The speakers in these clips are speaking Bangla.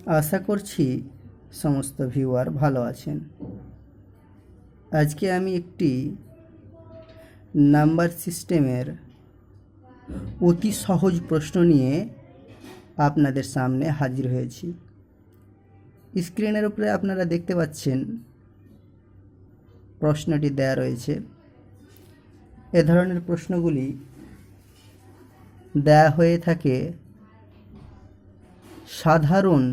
আশা করছি সমস্ত ভিউয়ার ভালো আছেন। আজকে আমি একটি নাম্বার সিস্টেমের অতি সহজ প্রশ্ন নিয়ে আপনাদের সামনে হাজির হয়েছি। স্ক্রিনের উপরে আপনারা দেখতে পাচ্ছেন প্রশ্নটি দেয়া রয়েছে। এ ধরনের প্রশ্নগুলি দেয়া হয়ে থাকে সাধারণ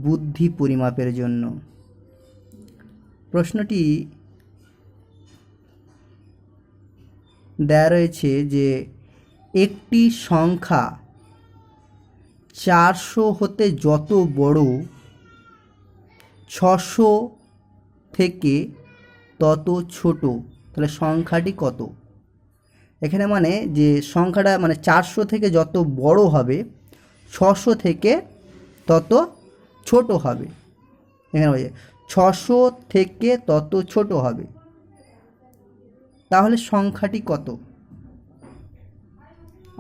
বুদ্ধি পরিমাপের জন্য। প্রশ্নটি দেয়া রয়েছে যে একটি সংখ্যা 400 হতে যত বড় 600 থেকে তত ছোট, তাহলে সংখ্যাটি কত? এখানে মানে যে সংখ্যাটা মানে 400 থেকে যত বড় হবে 600 থেকে তত ছোট হবে। এখানে বলছে 600 থেকে তত ছোট হবে, তাহলে সংখ্যাটি কত?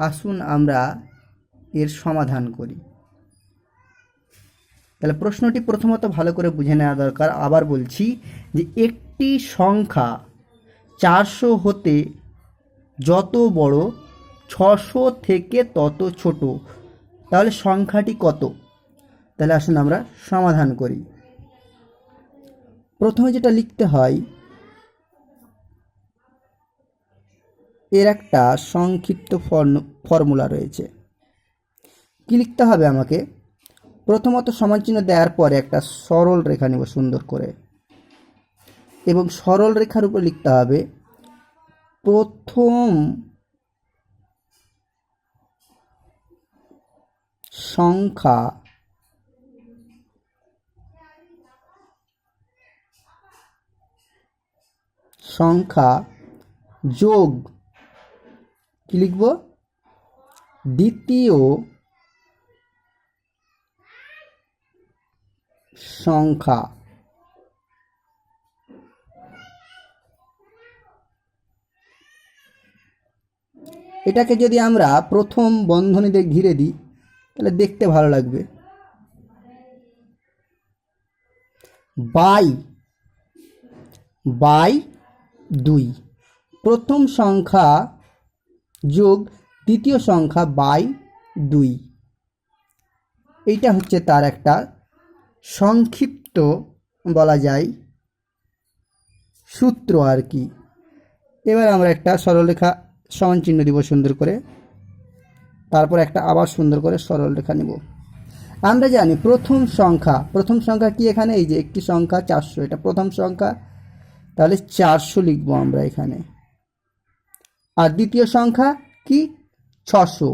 আসুন আমরা এর সমাধান করি। তাহলে প্রশ্নটি প্রথমত ভালো করে বুঝে নেওয়া দরকার। আবার বলছি যে একটি সংখ্যা 400 হতে যত বড় 600 থেকে তত ছোট, তাহলে সংখ্যাটি কত? তাহলে আসুন আমরা সমাধান করি। প্রথমে যেটা লিখতে হয়, এর একটা সংক্ষিপ্ত ফর্মুলা রয়েছে। কি লিখতে হবে আমাকে? প্রথমত সমানচিহ্ন দেওয়ার পরে একটা সরল রেখা নেব সুন্দর করে, এবং সরল রেখার উপর লিখতে হবে প্রথম সংখ্যা যোগ কি লিখব? দ্বিতীয় সংখ্যা। এটাকে যদি আমরা প্রথম বন্ধনীতে ঘিরে দিই তাহলে দেখতে ভালো লাগবে। বাই 2, প্রথম সংখ্যা যোগ দ্বিতীয় সংখ্যা বাই 2, এইটা হচ্ছে তার একটা সংক্ষিপ্ত বলা যায় সূত্র আর কি। এবার আমরা একটা সরলরেখা সমান চিহ্ন দিব সুন্দর করে, তারপর একটা আবার সুন্দর করে সরলরেখা নেব। আমরা জানি প্রথম সংখ্যা কি? এখানে এই যে একটি সংখ্যা 400, এটা প্রথম সংখ্যা, তাহলে 400 লিখবো আমরা এখানে। আর দ্বিতীয় সংখ্যা কি? 600,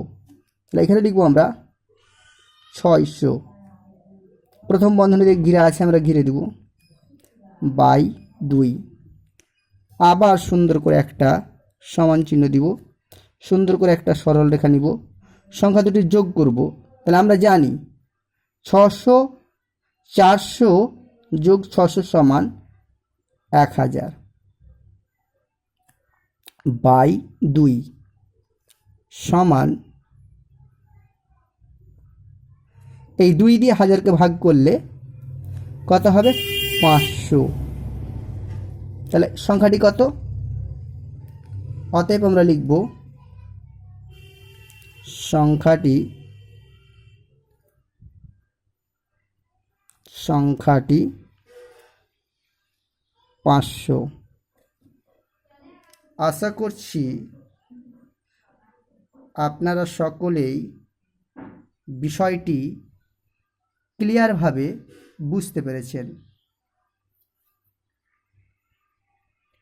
তাহলে এখানে লিখবো আমরা 600। প্রথম বন্ধনীতে ঘিরে আছে, আমরা ঘিরে দেব বাই 2। আবার সুন্দর করে একটা সমান চিহ্ন দিব, সুন্দর করে একটা সরল রেখা নিব, সংখ্যা দুটি যোগ করব। তাহলে আমরা জানি 600, 400 যোগ 600 সমান 1000 বাই 2 সমান, এই 2 দিয়ে 1000কে ভাগ করলে কত হবে? 500। তাহলে সংখ্যাটি কত? অতএব আমরা লিখব সংখ্যাটি 500। আশা করছি আপনারা সকলেই বিষয়টি ক্লিয়ারভাবে বুঝতে পেরেছেন।